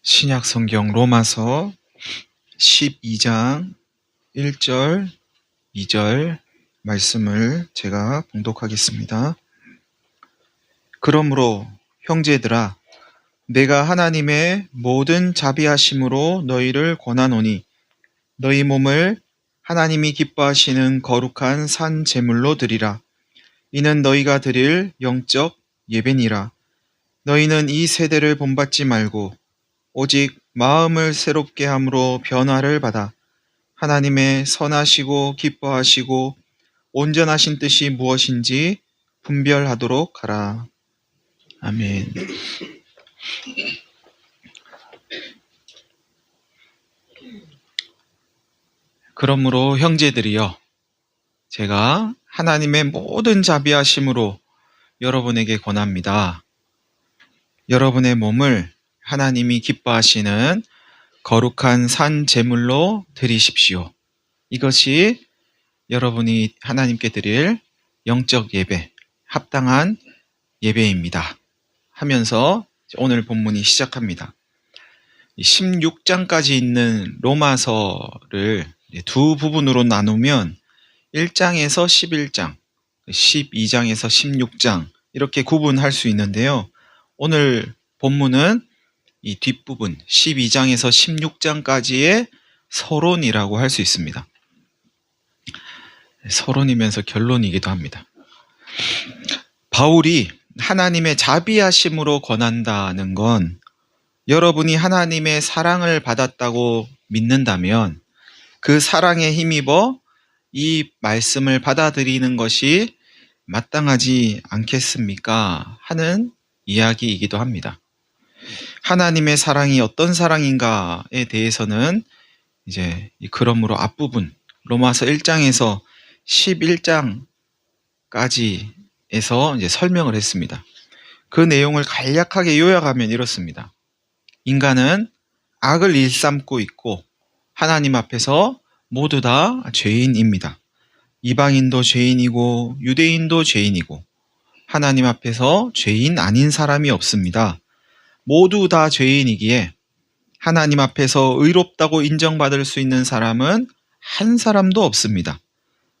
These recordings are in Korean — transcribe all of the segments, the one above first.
신약 성경 로마서 12장 1절, 2절 말씀을 제가 봉독하겠습니다. 그러므로 형제들아, 내가 하나님의 모든 자비하심으로 너희를 권하노니 너희 몸을 하나님이 기뻐하시는 거룩한 산 제물로 드리라. 이는 너희가 드릴 영적 예배니라. 너희는 이 세대를 본받지 말고 오직 마음을 새롭게 함으로 변화를 받아 하나님의 선하시고 기뻐하시고 온전하신 뜻이 무엇인지 분별하도록 하라. 아멘. 그러므로 형제들이여, 제가 하나님의 모든 자비하심으로 여러분에게 권합니다. 여러분의 몸을 하나님이 기뻐하시는 거룩한 산 제물로 드리십시오. 이것이 여러분이 하나님께 드릴 영적 예배, 합당한 예배입니다. 하면서 오늘 본문이 시작합니다. 16장까지 있는 로마서를 두 부분으로 나누면 1장에서 11장, 12장에서 16장 이렇게 구분할 수 있는데요. 오늘 본문은 이 뒷부분 12장에서 16장까지의 서론이라고 할 수 있습니다. 서론이면서 결론이기도 합니다. 바울이 하나님의 자비하심으로 권한다는 건 여러분이 하나님의 사랑을 받았다고 믿는다면 그 사랑에 힘입어 이 말씀을 받아들이는 것이 마땅하지 않겠습니까? 하는 이야기이기도 합니다. 하나님의 사랑이 어떤 사랑인가에 대해서는 이제 그러므로 앞부분 로마서 1장에서 11장까지에서 이제 설명을 했습니다. 그 내용을 간략하게 요약하면 이렇습니다. 인간은 악을 일삼고 있고 하나님 앞에서 모두 다 죄인입니다. 이방인도 죄인이고 유대인도 죄인이고 하나님 앞에서 죄인 아닌 사람이 없습니다. 모두 다 죄인이기에 하나님 앞에서 의롭다고 인정받을 수 있는 사람은 한 사람도 없습니다.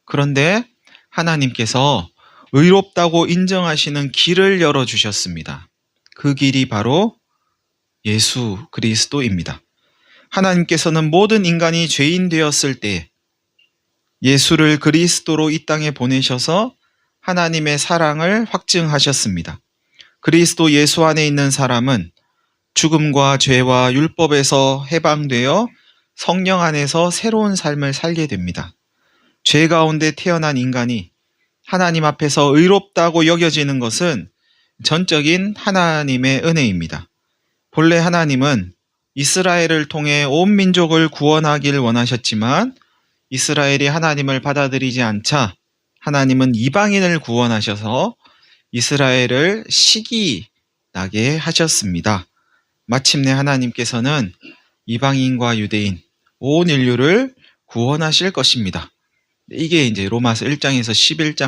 그런데 하나님께서 의롭다고 인정하시는 길을 열어주셨습니다. 그 길이 바로 예수 그리스도입니다. 하나님께서는 모든 인간이 죄인 되었을 때 예수를 그리스도로 이 땅에 보내셔서 하나님의 사랑을 확증하셨습니다. 그리스도 예수 안에 있는 사람은 죽음과 죄와 율법에서 해방되어 성령 안에서 새로운 삶을 살게 됩니다. 죄 가운데 태어난 인간이 하나님 앞에서 의롭다고 여겨지는 것은 전적인 하나님의 은혜입니다. 본래 하나님은 이스라엘을 통해 온 민족을 구원하길 원하셨지만 이스라엘이 하나님을 받아들이지 않자 하나님은 이방인을 구원하셔서 이스라엘을 시기나게 하셨습니다. 마침내 하나님께서는 이방인과 유대인, 온 인류를 구원하실 것입니다. 이게 이제 로마서 1장에서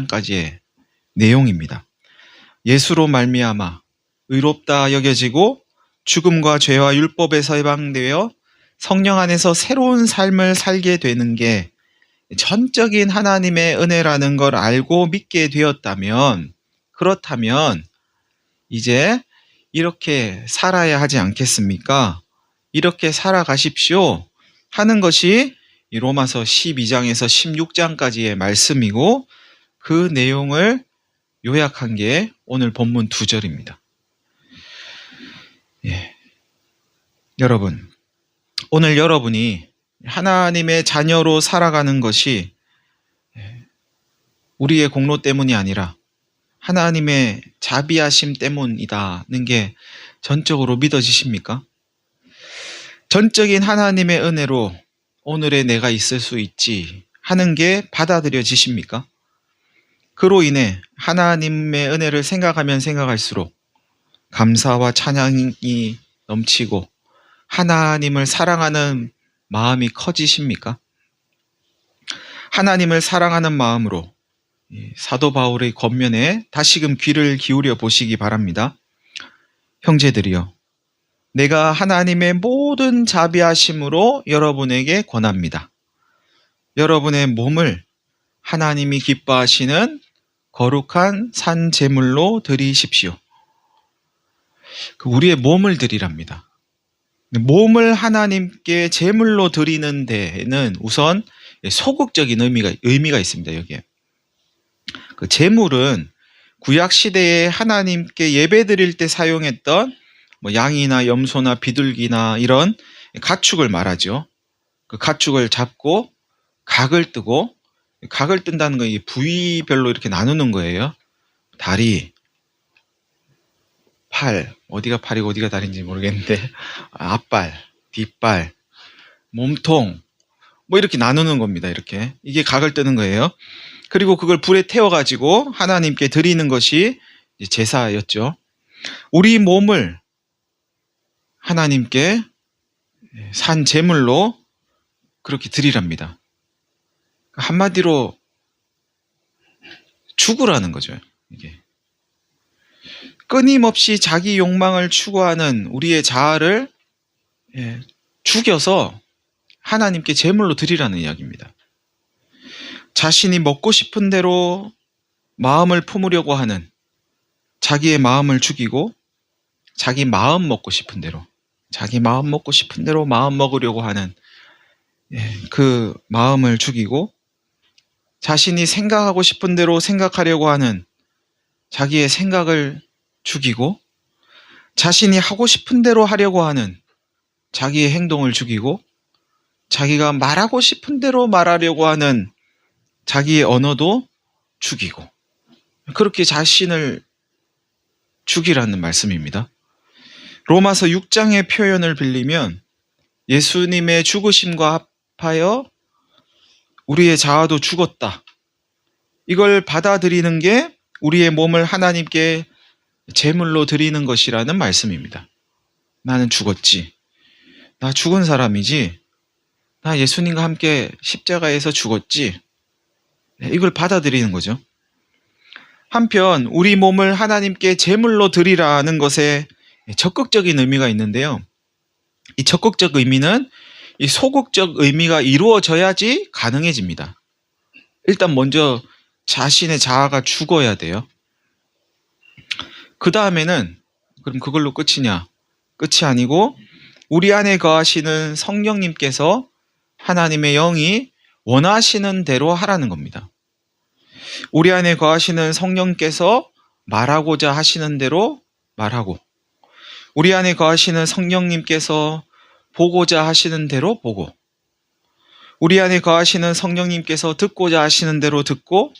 11장까지의 내용입니다. 예수로 말미암아 의롭다 여겨지고 죽음과 죄와 율법에서 해방되어 성령 안에서 새로운 삶을 살게 되는 게 전적인 하나님의 은혜라는 걸 알고 믿게 되었다면, 그렇다면 이제 이렇게 살아야 하지 않겠습니까? 이렇게 살아가십시오 하는 것이 이 로마서 12장에서 16장까지의 말씀이고 그 내용을 요약한 게 오늘 본문 2절입니다. 여러분, 오늘 여러분이 하나님의 자녀로 살아가는 것이 우리의 공로 때문이 아니라 하나님의 자비하심 때문이다는 게 전적으로 믿어지십니까? 전적인 하나님의 은혜로 오늘의 내가 있을 수 있지 하는 게 받아들여지십니까? 그로 인해 하나님의 은혜를 생각하면 생각할수록 감사와 찬양이 넘치고 하나님을 사랑하는 마음이 커지십니까? 하나님을 사랑하는 마음으로 사도 바울의 권면에 다시금 귀를 기울여 보시기 바랍니다. 형제들이여, 내가 하나님의 모든 자비하심으로 여러분에게 권합니다. 여러분의 몸을 하나님이 기뻐하시는 거룩한 산 제물로 드리십시오. 우리의 몸을 드리랍니다. 몸을 하나님께 제물로 드리는 데에는 우선 소극적인 의미가 있습니다. 여기에. 그 제물은 구약 시대에 하나님께 예배 드릴 때 사용했던 양이나 염소나 비둘기나 이런 가축을 말하죠. 그 가축을 잡고 각을 뜨고, 각을 뜬다는 건 부위별로 이렇게 나누는 거예요. 다리, 팔, 어디가 팔이고 어디가 다리인지 모르겠는데 앞발, 뒷발, 몸통 이렇게 나누는 겁니다. 이렇게 이게 각을 뜨는 거예요. 그리고 그걸 불에 태워가지고 하나님께 드리는 것이 제사였죠. 우리 몸을 하나님께 산 제물로 그렇게 드리랍니다. 한마디로 죽으라는 거죠. 이게 끊임없이 자기 욕망을 추구하는 우리의 자아를 죽여서 하나님께 제물로 드리라는 이야기입니다. 자신이 먹고 싶은 대로 마음을 품으려고 하는 자기의 마음을 죽이고 자기 마음 먹고 싶은 대로 마음 먹으려고 하는 그 마음을 죽이고 자신이 생각하고 싶은 대로 생각하려고 하는 자기의 생각을 죽이고 자신이 하고 싶은 대로 하려고 하는 자기의 행동을 죽이고 자기가 말하고 싶은 대로 말하려고 하는 자기의 언어도 죽이고 그렇게 자신을 죽이라는 말씀입니다. 로마서 6장의 표현을 빌리면 예수님의 죽으심과 합하여 우리의 자아도 죽었다. 이걸 받아들이는 게 우리의 몸을 하나님께 제물로 드리는 것이라는 말씀입니다. 나는 죽었지. 나 죽은 사람이지. 나 예수님과 함께 십자가에서 죽었지. 이걸 받아들이는 거죠. 한편 우리 몸을 하나님께 제물로 드리라는 것에 적극적인 의미가 있는데요. 이 적극적 의미는 이 소극적 의미가 이루어져야지 가능해집니다. 일단 먼저 자신의 자아가 죽어야 돼요. 그 다음에는 그럼 그걸로 끝이냐? 끝이 아니고 우리 안에 거하시는 성령님께서 하나님의 영이 원하시는 대로 하라는 겁니다. 우리 안에 거하시는 성령께서 말하고자 하시는 대로 말하고 우리 안에 거하시는 성령님께서 보고자 하시는 대로 보고 우리 안에 거하시는 성령님께서 듣고자 하시는 대로 듣고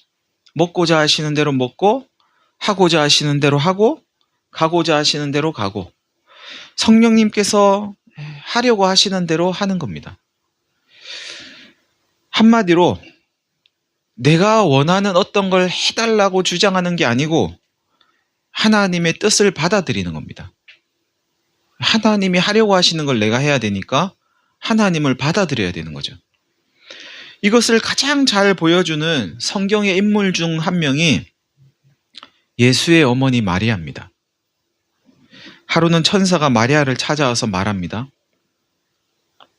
먹고자 하시는 대로 먹고 하고자 하시는 대로 하고 가고자 하시는 대로 가고 성령님께서 하려고 하시는 대로 하는 겁니다. 한마디로 내가 원하는 어떤 걸 해달라고 주장하는 게 아니고 하나님의 뜻을 받아들이는 겁니다. 하나님이 하려고 하시는 걸 내가 해야 되니까 하나님을 받아들여야 되는 거죠. 이것을 가장 잘 보여주는 성경의 인물 중 한 명이 예수의 어머니 마리아입니다. 하루는 천사가 마리아를 찾아와서 말합니다.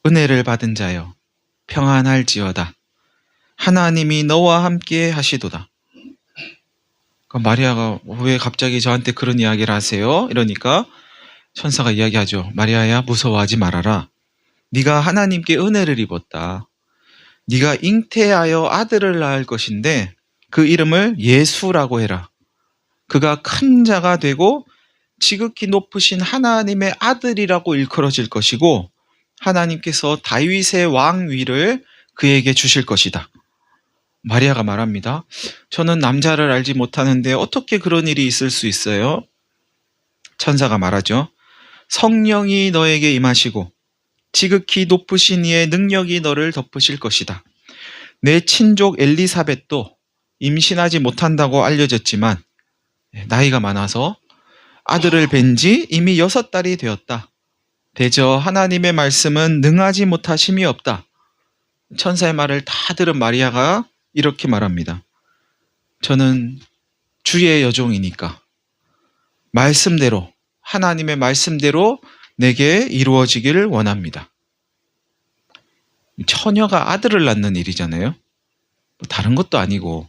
은혜를 받은 자여 평안할지어다. 하나님이 너와 함께 하시도다. 그러니까 마리아가 왜 갑자기 저한테 그런 이야기를 하세요? 이러니까 천사가 이야기하죠. 마리아야 무서워하지 말아라. 네가 하나님께 은혜를 입었다. 네가 잉태하여 아들을 낳을 것인데 그 이름을 예수라고 해라. 그가 큰 자가 되고 지극히 높으신 하나님의 아들이라고 일컬어질 것이고 하나님께서 다윗의 왕위를 그에게 주실 것이다. 마리아가 말합니다. 저는 남자를 알지 못하는데 어떻게 그런 일이 있을 수 있어요? 천사가 말하죠. 성령이 너에게 임하시고 지극히 높으신 이의 능력이 너를 덮으실 것이다. 내 친족 엘리사벳도 임신하지 못한다고 알려졌지만 나이가 많아서 아들을 뵌 지 이미 6달이 되었다. 대저 하나님의 말씀은 능하지 못하심이 없다. 천사의 말을 다 들은 마리아가 이렇게 말합니다. 저는 주의 여종이니까 말씀대로 하나님의 말씀대로 내게 이루어지기를 원합니다. 처녀가 아들을 낳는 일이잖아요. 다른 것도 아니고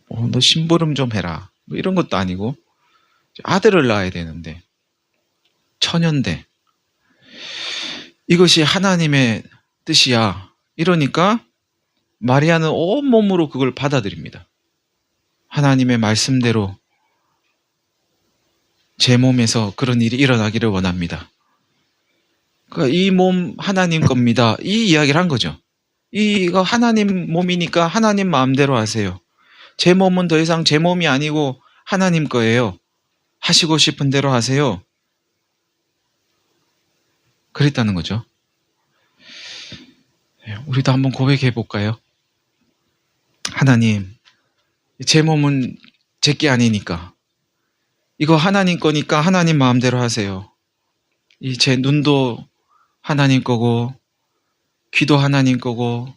너 심부름 좀 해라 이런 것도 아니고 아들을 낳아야 되는데 처녀인데 이것이 하나님의 뜻이야. 이러니까 마리아는 온몸으로 그걸 받아들입니다. 하나님의 말씀대로 제 몸에서 그런 일이 일어나기를 원합니다. 그러니까 이 몸 하나님 겁니다. 이 이야기를 한 거죠. 이거 하나님 몸이니까 하나님 마음대로 하세요. 제 몸은 더 이상 제 몸이 아니고 하나님 거예요. 하시고 싶은 대로 하세요. 그랬다는 거죠. 우리도 한번 고백해 볼까요? 하나님, 제 몸은 제 게 아니니까 이거 하나님 거니까 하나님 마음대로 하세요. 이 제 눈도 하나님 거고 귀도 하나님 거고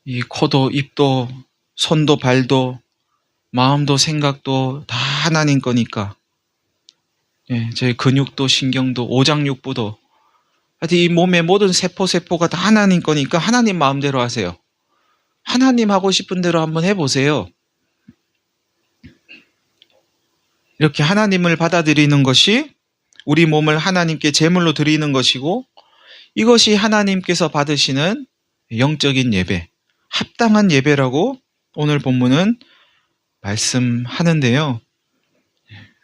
이 코도 입도 손도 발도 마음도 생각도 다 하나님 거니까 제 근육도 신경도 오장육부도 하여튼 이 몸의 모든 세포가 다 하나님 거니까 하나님 마음대로 하세요. 하나님 하고 싶은 대로 한번 해보세요. 이렇게 하나님을 받아들이는 것이 우리 몸을 하나님께 제물로 드리는 것이고 이것이 하나님께서 받으시는 영적인 예배, 합당한 예배라고 오늘 본문은 말씀하는데요.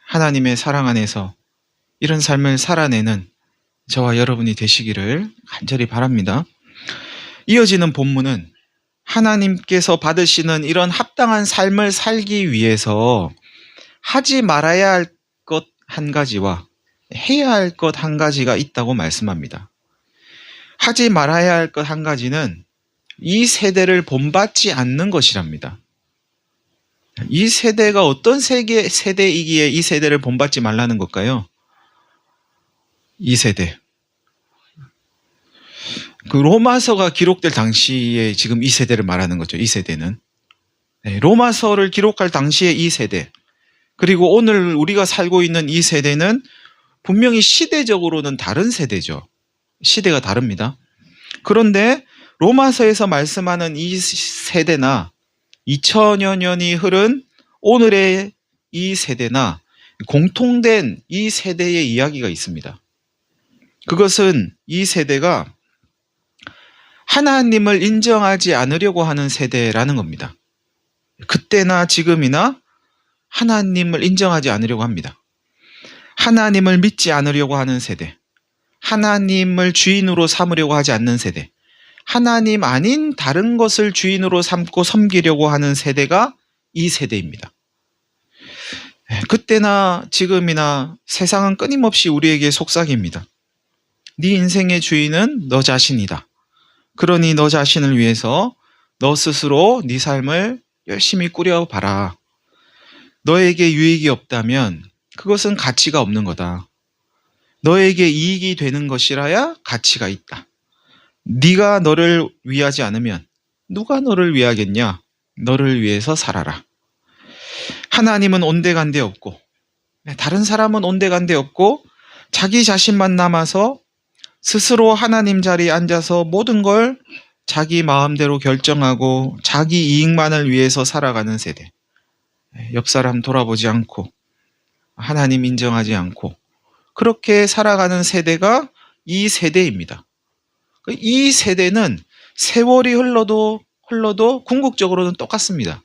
하나님의 사랑 안에서 이런 삶을 살아내는 저와 여러분이 되시기를 간절히 바랍니다. 이어지는 본문은 하나님께서 받으시는 이런 합당한 삶을 살기 위해서 하지 말아야 할 것 한 가지와 해야 할 것 한 가지가 있다고 말씀합니다. 하지 말아야 할 것 한 가지는 이 세대를 본받지 않는 것이랍니다. 이 세대가 어떤 세대이기에 이 세대를 본받지 말라는 걸까요? 이 세대. 그 로마서가 기록될 당시에 지금 이 세대를 말하는 거죠. 이 세대는. 로마서를 기록할 당시에 이 세대. 그리고 오늘 우리가 살고 있는 이 세대는 분명히 시대적으로는 다른 세대죠. 시대가 다릅니다. 그런데 로마서에서 말씀하는 이 세대나 2000여 년이 흐른 오늘의 이 세대나 공통된 이 세대의 이야기가 있습니다. 그것은 이 세대가 하나님을 인정하지 않으려고 하는 세대라는 겁니다. 그때나 지금이나 하나님을 인정하지 않으려고 합니다. 하나님을 믿지 않으려고 하는 세대, 하나님을 주인으로 삼으려고 하지 않는 세대, 하나님 아닌 다른 것을 주인으로 삼고 섬기려고 하는 세대가 이 세대입니다. 그때나 지금이나 세상은 끊임없이 우리에게 속삭입니다. 네 인생의 주인은 너 자신이다. 그러니 너 자신을 위해서 너 스스로 네 삶을 열심히 꾸려봐라. 너에게 유익이 없다면 그것은 가치가 없는 거다. 너에게 이익이 되는 것이라야 가치가 있다. 네가 너를 위하지 않으면 누가 너를 위하겠냐? 너를 위해서 살아라. 하나님은 온데간데 없고 다른 사람은 온데간데 없고 자기 자신만 남아서 스스로 하나님 자리에 앉아서 모든 걸 자기 마음대로 결정하고 자기 이익만을 위해서 살아가는 세대. 옆 사람 돌아보지 않고 하나님 인정하지 않고 그렇게 살아가는 세대가 이 세대입니다. 이 세대는 세월이 흘러도 궁극적으로는 똑같습니다.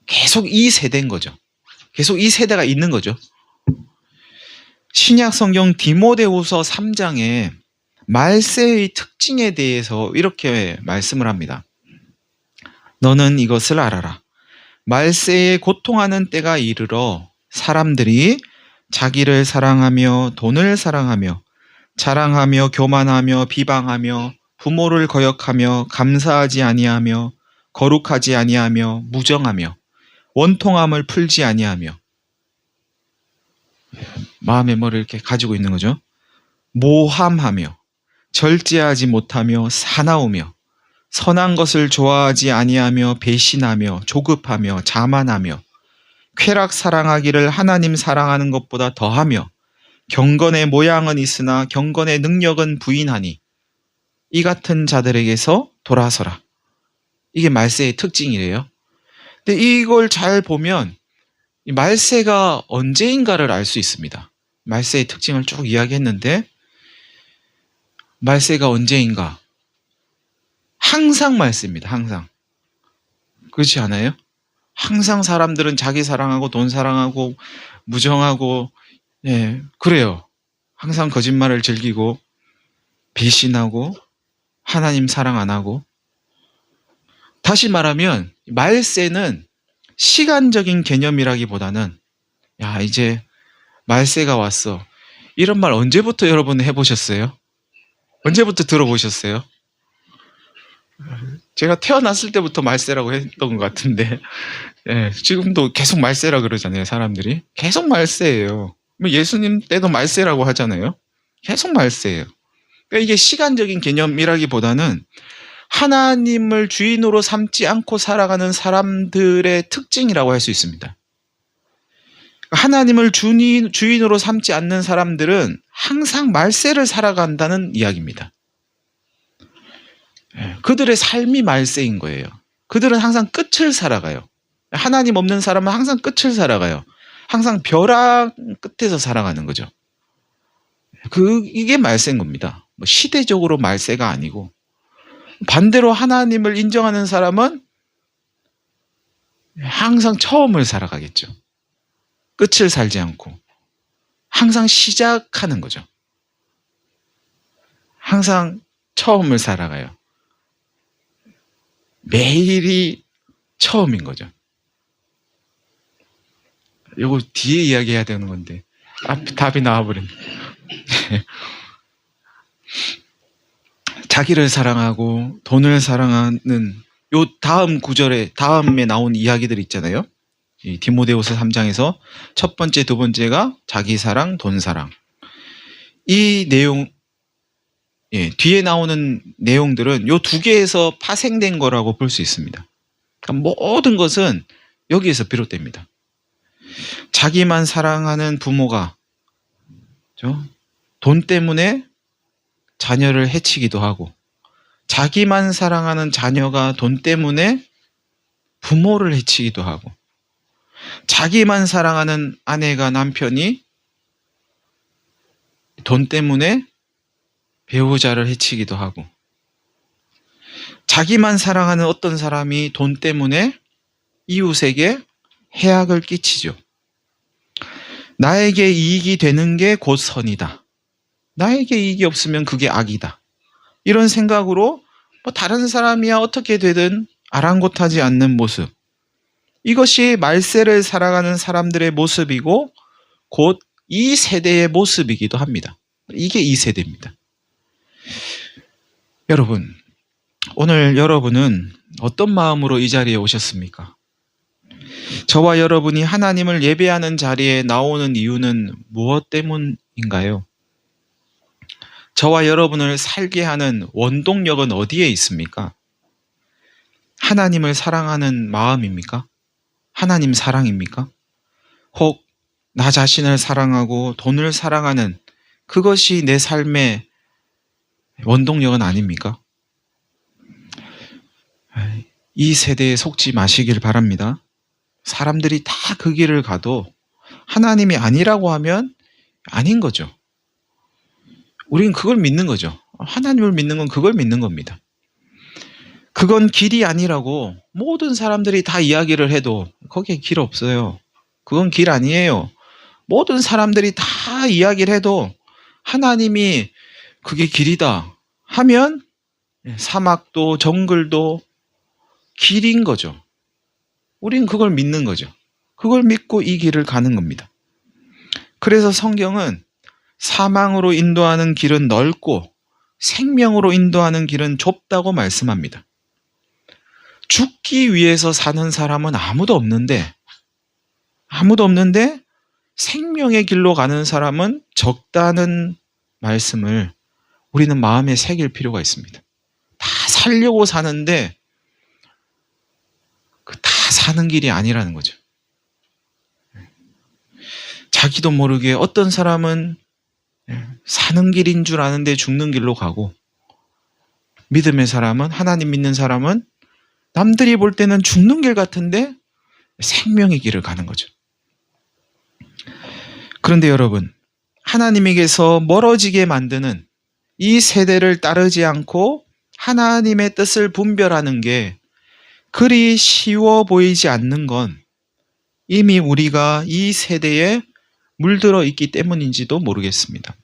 계속 이 세대인 거죠. 계속 이 세대가 있는 거죠. 신약 성경 디모데후서 3장에 말세의 특징에 대해서 이렇게 말씀을 합니다. 너는 이것을 알아라. 말세에 고통하는 때가 이르러 사람들이 자기를 사랑하며 돈을 사랑하며 자랑하며 교만하며 비방하며 부모를 거역하며 감사하지 아니하며 거룩하지 아니하며 무정하며 원통함을 풀지 아니하며 마음의 머리를 이렇게 가지고 있는 거죠. 모함하며 절제하지 못하며 사나우며 선한 것을 좋아하지 아니하며 배신하며 조급하며 자만하며 쾌락 사랑하기를 하나님 사랑하는 것보다 더하며 경건의 모양은 있으나 경건의 능력은 부인하니 이 같은 자들에게서 돌아서라. 이게 말세의 특징이래요. 근데 이걸 잘 보면 이 말세가 언제인가를 알 수 있습니다. 말세의 특징을 쭉 이야기했는데 말세가 언제인가? 항상 말세입니다. 항상. 그렇지 않아요? 항상 사람들은 자기 사랑하고 돈 사랑하고 무정하고 그래요. 항상 거짓말을 즐기고 배신하고 하나님 사랑 안 하고. 다시 말하면 말세는 시간적인 개념이라기보다는 야 이제 말세가 왔어. 이런 말 언제부터 여러분 해보셨어요? 언제부터 들어보셨어요? 제가 태어났을 때부터 말세라고 했던 것 같은데 지금도 계속 말세라 그러잖아요. 사람들이 계속 말세예요. 예수님 때도 말세라고 하잖아요. 계속 말세예요. 그러니까 이게 시간적인 개념이라기보다는 하나님을 주인으로 삼지 않고 살아가는 사람들의 특징이라고 할 수 있습니다. 하나님을 주인으로 삼지 않는 사람들은 항상 말세를 살아간다는 이야기입니다. 그들의 삶이 말세인 거예요. 그들은 항상 끝을 살아가요. 하나님 없는 사람은 항상 끝을 살아가요. 항상 벼랑 끝에서 살아가는 거죠. 이게 말세인 겁니다. 시대적으로 말세가 아니고 반대로 하나님을 인정하는 사람은 항상 처음을 살아가겠죠. 끝을 살지 않고 항상 시작하는 거죠. 항상 처음을 살아가요. 매일이 처음인 거죠. 이거 뒤에 이야기해야 되는 건데 답이 나와버렸네. 자기를 사랑하고 돈을 사랑하는 요 다음 구절에 다음에 나온 이야기들 있잖아요. 이 디모데후서 3장에서 첫 번째, 두 번째가 자기 사랑, 돈 사랑. 이 내용 뒤에 나오는 내용들은 요 두 개에서 파생된 거라고 볼 수 있습니다. 그러니까 모든 것은 여기에서 비롯됩니다. 자기만 사랑하는 부모가 돈 때문에 자녀를 해치기도 하고 자기만 사랑하는 자녀가 돈 때문에 부모를 해치기도 하고 자기만 사랑하는 아내가 남편이 돈 때문에 배우자를 해치기도 하고 자기만 사랑하는 어떤 사람이 돈 때문에 이웃에게 해악을 끼치죠. 나에게 이익이 되는 게 곧 선이다. 나에게 이익이 없으면 그게 악이다. 이런 생각으로 다른 사람이야 어떻게 되든 아랑곳하지 않는 모습. 이것이 말세를 살아가는 사람들의 모습이고 곧 이 세대의 모습이기도 합니다. 이게 이 세대입니다. 여러분, 오늘 여러분은 어떤 마음으로 이 자리에 오셨습니까? 저와 여러분이 하나님을 예배하는 자리에 나오는 이유는 무엇 때문인가요? 저와 여러분을 살게 하는 원동력은 어디에 있습니까? 하나님을 사랑하는 마음입니까? 하나님 사랑입니까? 혹 나 자신을 사랑하고 돈을 사랑하는 그것이 내 삶의 원동력은 아닙니까? 이 세대에 속지 마시길 바랍니다. 사람들이 다 그 길을 가도 하나님이 아니라고 하면 아닌 거죠. 우리는 그걸 믿는 거죠. 하나님을 믿는 건 그걸 믿는 겁니다. 그건 길이 아니라고 모든 사람들이 다 이야기를 해도 거기에 길 없어요. 그건 길 아니에요. 모든 사람들이 다 이야기를 해도 하나님이 그게 길이다 하면 사막도 정글도 길인 거죠. 우린 그걸 믿는 거죠. 그걸 믿고 이 길을 가는 겁니다. 그래서 성경은 사망으로 인도하는 길은 넓고 생명으로 인도하는 길은 좁다고 말씀합니다. 죽기 위해서 사는 사람은 아무도 없는데 생명의 길로 가는 사람은 적다는 말씀을 우리는 마음에 새길 필요가 있습니다. 다 살려고 사는데 다 사는 길이 아니라는 거죠. 자기도 모르게 어떤 사람은 사는 길인 줄 아는데 죽는 길로 가고, 믿음의 사람은, 하나님 믿는 사람은 남들이 볼 때는 죽는 길 같은데 생명의 길을 가는 거죠. 그런데 여러분, 하나님에게서 멀어지게 만드는 이 세대를 따르지 않고 하나님의 뜻을 분별하는 게 그리 쉬워 보이지 않는 건 이미 우리가 이 세대에 물들어 있기 때문인지도 모르겠습니다.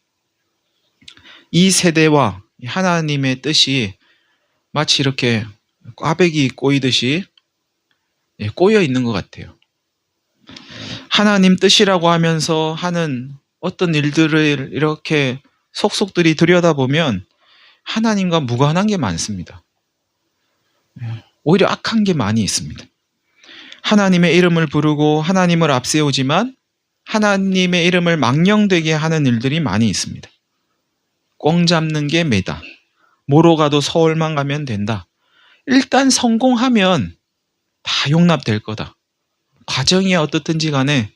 이 세대와 하나님의 뜻이 마치 이렇게 꽈배기 꼬이듯이 꼬여 있는 것 같아요. 하나님 뜻이라고 하면서 하는 어떤 일들을 이렇게 속속들이 들여다보면 하나님과 무관한 게 많습니다. 오히려 악한 게 많이 있습니다. 하나님의 이름을 부르고 하나님을 앞세우지만 하나님의 이름을 망령되게 하는 일들이 많이 있습니다. 꽁 잡는 게 매다. 뭐로 가도 서울만 가면 된다. 일단 성공하면 다 용납될 거다. 과정이 어떻든지 간에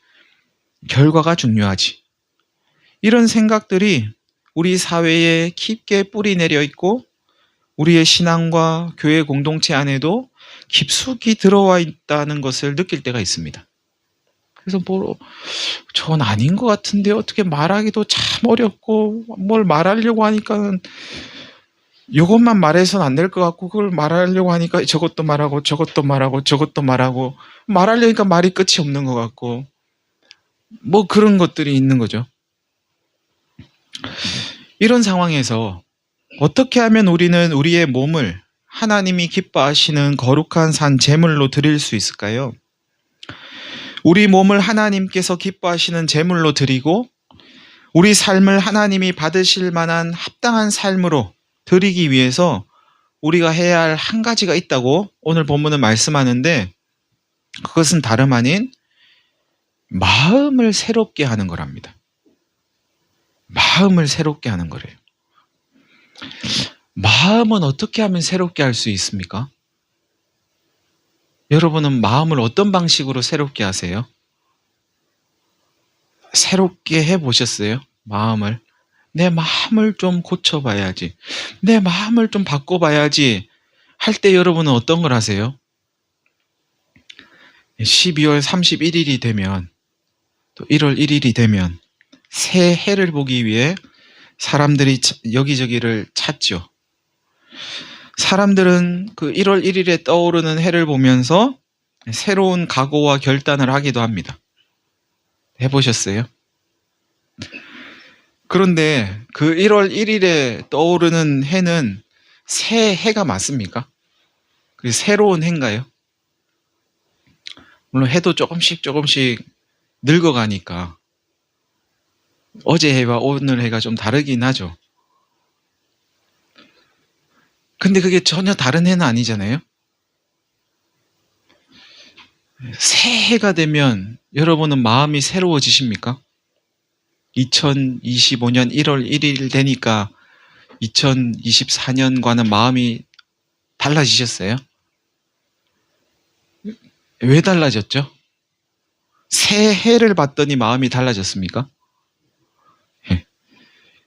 결과가 중요하지. 이런 생각들이 우리 사회에 깊게 뿌리 내려 있고 우리의 신앙과 교회 공동체 안에도 깊숙이 들어와 있다는 것을 느낄 때가 있습니다. 그래서 저건 아닌 것 같은데 어떻게 말하기도 참 어렵고 뭘 말하려고 하니까는 이것만 말해서는 안 될 것 같고 그걸 말하려고 하니까 저것도 말하고 저것도 말하고 저것도 말하고 말하려니까 말이 끝이 없는 것 같고 뭐 그런 것들이 있는 거죠. 이런 상황에서 어떻게 하면 우리는 우리의 몸을 하나님이 기뻐하시는 거룩한 산 제물로 드릴 수 있을까요? 우리 몸을 하나님께서 기뻐하시는 제물로 드리고 우리 삶을 하나님이 받으실 만한 합당한 삶으로 드리기 위해서 우리가 해야 할 한 가지가 있다고 오늘 본문은 말씀하는데 그것은 다름 아닌 마음을 새롭게 하는 거랍니다. 마음을 새롭게 하는 거래요. 마음은 어떻게 하면 새롭게 할 수 있습니까? 여러분은 마음을 어떤 방식으로 새롭게 하세요? 새롭게 해보셨어요? 마음을. 내 마음을 좀 고쳐봐야지. 내 마음을 좀 바꿔봐야지. 할 때 여러분은 어떤 걸 하세요? 12월 31일이 되면 또 1월 1일이 되면 새 해를 보기 위해 사람들이 여기저기를 찾죠. 사람들은 그 1월 1일에 떠오르는 해를 보면서 새로운 각오와 결단을 하기도 합니다. 해보셨어요? 그런데 그 1월 1일에 떠오르는 해는 새 해가 맞습니까? 그 새로운 해인가요? 물론 해도 조금씩 늙어가니까 어제 해와 오늘 해가 좀 다르긴 하죠. 근데 그게 전혀 다른 해는 아니잖아요. 새해가 되면 여러분은 마음이 새로워지십니까? 2025년 1월 1일 되니까 2024년과는 마음이 달라지셨어요? 왜 달라졌죠? 새해를 봤더니 마음이 달라졌습니까?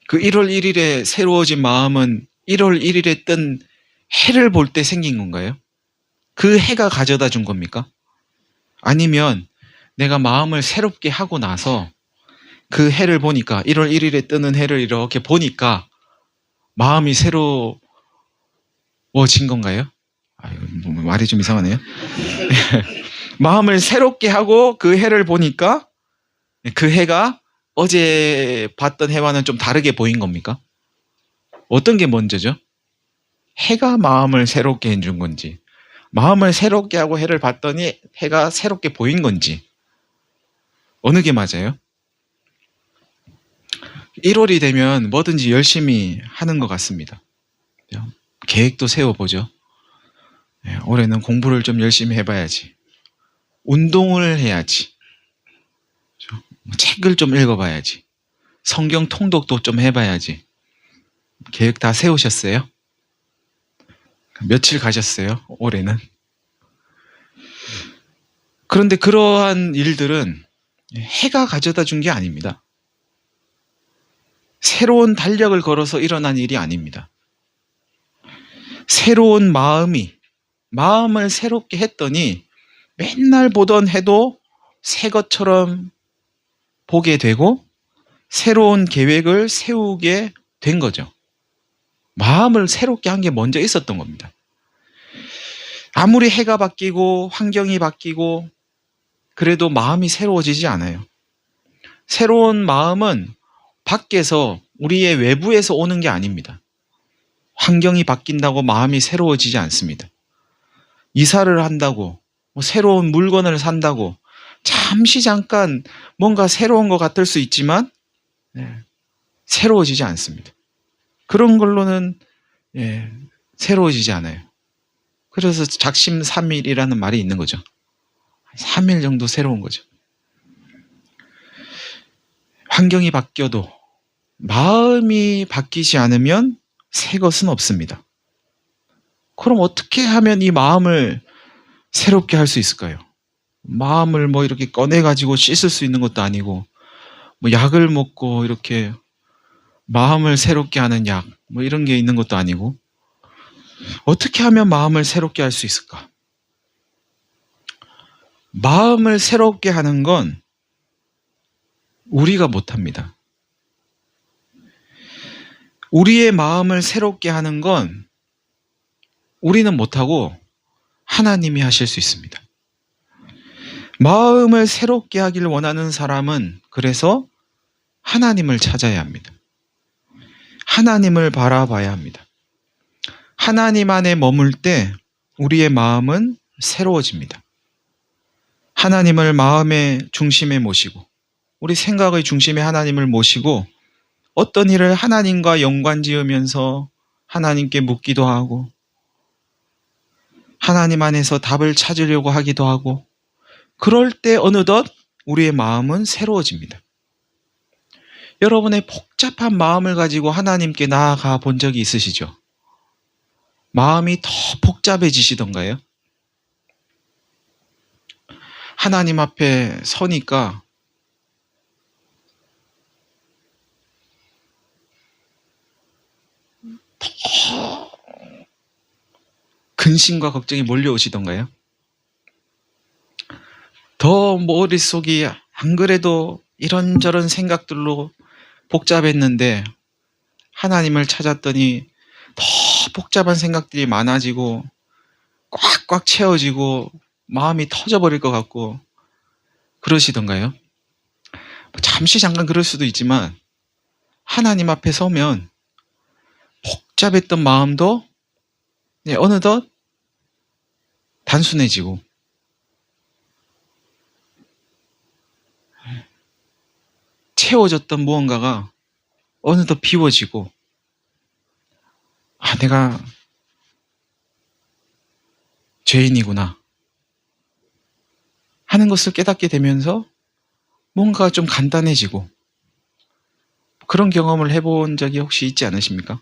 그 1월 1일에 새로워진 마음은 1월 1일에 뜬 해를 볼 때 생긴 건가요? 그 해가 가져다 준 겁니까? 아니면 내가 마음을 새롭게 하고 나서 그 해를 보니까 1월 1일에 뜨는 해를 이렇게 보니까 마음이 새로워진 건가요? 말이 좀 이상하네요. 마음을 새롭게 하고 그 해를 보니까 그 해가 어제 봤던 해와는 좀 다르게 보인 겁니까? 어떤 게 먼저죠? 해가 마음을 새롭게 해준 건지 마음을 새롭게 하고 해를 봤더니 해가 새롭게 보인 건지 어느 게 맞아요? 1월이 되면 뭐든지 열심히 하는 것 같습니다. 계획도 세워보죠. 올해는 공부를 좀 열심히 해봐야지. 운동을 해야지. 책을 좀 읽어봐야지. 성경 통독도 좀 해봐야지. 계획 다 세우셨어요? 며칠 가셨어요? 올해는? 그런데 그러한 일들은 해가 가져다 준 게 아닙니다. 새로운 달력을 걸어서 일어난 일이 아닙니다. 새로운 마음을 새롭게 했더니 맨날 보던 해도 새 것처럼 보게 되고 새로운 계획을 세우게 된 거죠. 마음을 새롭게 한 게 먼저 있었던 겁니다. 아무리 해가 바뀌고 환경이 바뀌고 그래도 마음이 새로워지지 않아요. 새로운 마음은 밖에서 우리의 외부에서 오는 게 아닙니다. 환경이 바뀐다고 마음이 새로워지지 않습니다. 이사를 한다고 새로운 물건을 산다고 잠시 잠깐 뭔가 새로운 것 같을 수 있지만 새로워지지 않습니다. 그런 걸로는 새로워지지 않아요. 그래서 작심 3일이라는 말이 있는 거죠. 3일 정도 새로운 거죠. 환경이 바뀌어도 마음이 바뀌지 않으면 새 것은 없습니다. 그럼 어떻게 하면 이 마음을 새롭게 할 수 있을까요? 마음을 뭐 이렇게 꺼내가지고 씻을 수 있는 것도 아니고, 뭐 약을 먹고 이렇게 마음을 새롭게 하는 약, 뭐 이런 게 있는 것도 아니고, 어떻게 하면 마음을 새롭게 할 수 있을까? 마음을 새롭게 하는 건 우리가 못합니다. 우리의 마음을 새롭게 하는 건 우리는 못하고 하나님이 하실 수 있습니다. 마음을 새롭게 하길 원하는 사람은 그래서 하나님을 찾아야 합니다. 하나님을 바라봐야 합니다. 하나님 안에 머물 때 우리의 마음은 새로워집니다. 하나님을 마음의 중심에 모시고 우리 생각의 중심에 하나님을 모시고 어떤 일을 하나님과 연관지으면서 하나님께 묻기도 하고 하나님 안에서 답을 찾으려고 하기도 하고 그럴 때 어느덧 우리의 마음은 새로워집니다. 여러분의 복잡한 마음을 가지고 하나님께 나아가 본 적이 있으시죠? 마음이 더 복잡해지시던가요? 하나님 앞에 서니까 더 근심과 걱정이 몰려오시던가요? 더 머릿속이 안 그래도 이런저런 생각들로 복잡했는데 하나님을 찾았더니 더 복잡한 생각들이 많아지고 꽉꽉 채워지고 마음이 터져버릴 것 같고 그러시던가요? 잠시 잠깐 그럴 수도 있지만 하나님 앞에 서면 복잡했던 마음도 어느덧 단순해지고 채워졌던 무언가가 어느덧 비워지고 내가 죄인이구나 하는 것을 깨닫게 되면서 뭔가 좀 간단해지고 그런 경험을 해본 적이 혹시 있지 않으십니까?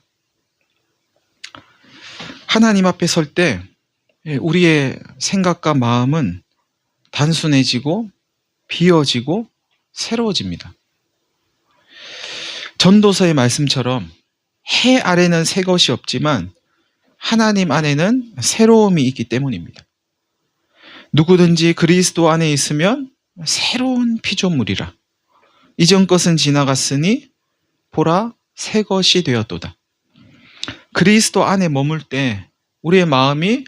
하나님 앞에 설 때 우리의 생각과 마음은 단순해지고 비워지고 새로워집니다. 전도서의 말씀처럼 해 아래는 새 것이 없지만 하나님 안에는 새로움이 있기 때문입니다. 누구든지 그리스도 안에 있으면 새로운 피조물이라. 이전 것은 지나갔으니 보라 새 것이 되었도다. 그리스도 안에 머물 때 우리의 마음이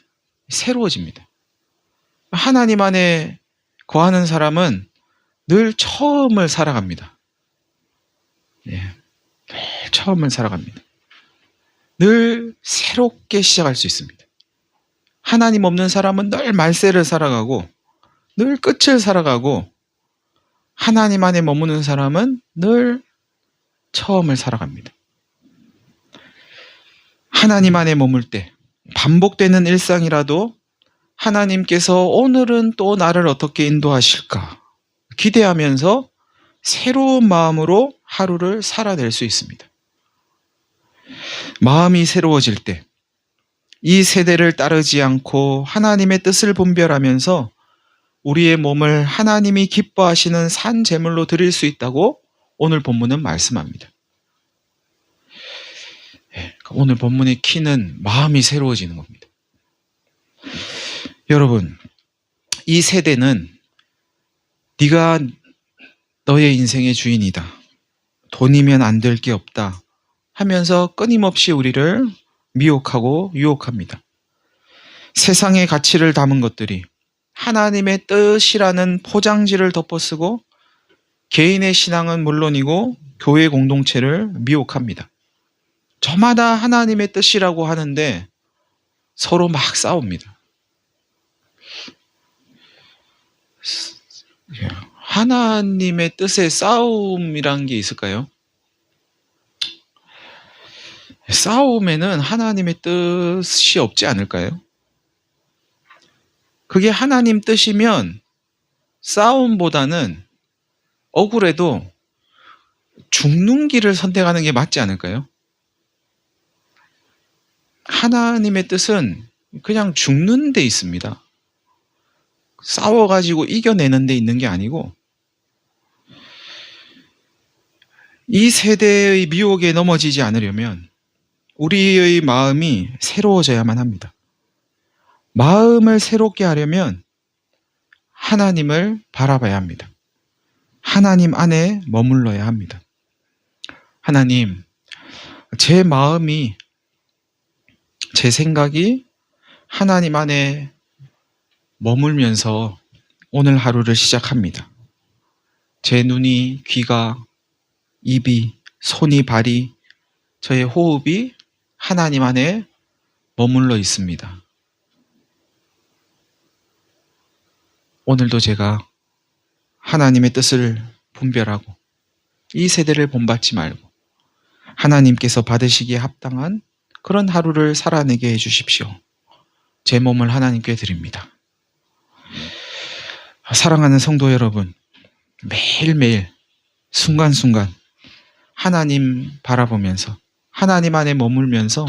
새로워집니다. 하나님 안에 거하는 사람은 늘 처음을 살아갑니다. 늘 처음을 살아갑니다. 늘 새롭게 시작할 수 있습니다. 하나님 없는 사람은 늘 말세를 살아가고 늘 끝을 살아가고 하나님 안에 머무는 사람은 늘 처음을 살아갑니다. 하나님 안에 머물 때 반복되는 일상이라도 하나님께서 오늘은 또 나를 어떻게 인도하실까 기대하면서 새로운 마음으로 하루를 살아낼 수 있습니다. 마음이 새로워질 때 이 세대를 따르지 않고 하나님의 뜻을 분별하면서 우리의 몸을 하나님이 기뻐하시는 산 제물로 드릴 수 있다고 오늘 본문은 말씀합니다. 오늘 본문의 키는 마음이 새로워지는 겁니다. 여러분, 이 세대는 네가 너의 인생의 주인이다. 돈이면 안 될 게 없다. 하면서 끊임없이 우리를 미혹하고 유혹합니다. 세상의 가치를 담은 것들이 하나님의 뜻이라는 포장지를 덮어쓰고 개인의 신앙은 물론이고 교회 공동체를 미혹합니다. 저마다 하나님의 뜻이라고 하는데 서로 막 싸웁니다. 하나님의 뜻에 싸움이란 게 있을까요? 싸움에는 하나님의 뜻이 없지 않을까요? 그게 하나님 뜻이면 싸움보다는 억울해도 죽는 길을 선택하는 게 맞지 않을까요? 하나님의 뜻은 그냥 죽는 데 있습니다. 싸워가지고 이겨내는 데 있는 게 아니고, 이 세대의 미혹에 넘어지지 않으려면 우리의 마음이 새로워져야만 합니다. 마음을 새롭게 하려면 하나님을 바라봐야 합니다. 하나님 안에 머물러야 합니다. 하나님, 제 마음이, 제 생각이 하나님 안에 머물면서 오늘 하루를 시작합니다. 제 눈이, 귀가, 입이, 손이, 발이, 저의 호흡이 하나님 안에 머물러 있습니다. 오늘도 제가 하나님의 뜻을 분별하고 이 세대를 본받지 말고 하나님께서 받으시기에 합당한 그런 하루를 살아내게 해주십시오. 제 몸을 하나님께 드립니다. 사랑하는 성도 여러분, 매일매일 순간순간 하나님 바라보면서 하나님 안에 머물면서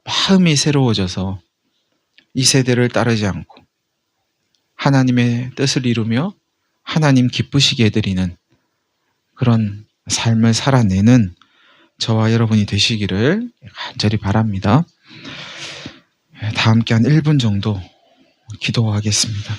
마음이 새로워져서 이 세대를 따르지 않고 하나님의 뜻을 이루며 하나님 기쁘시게 해드리는 그런 삶을 살아내는 저와 여러분이 되시기를 간절히 바랍니다. 다 함께 한 1분 정도 기도하겠습니다.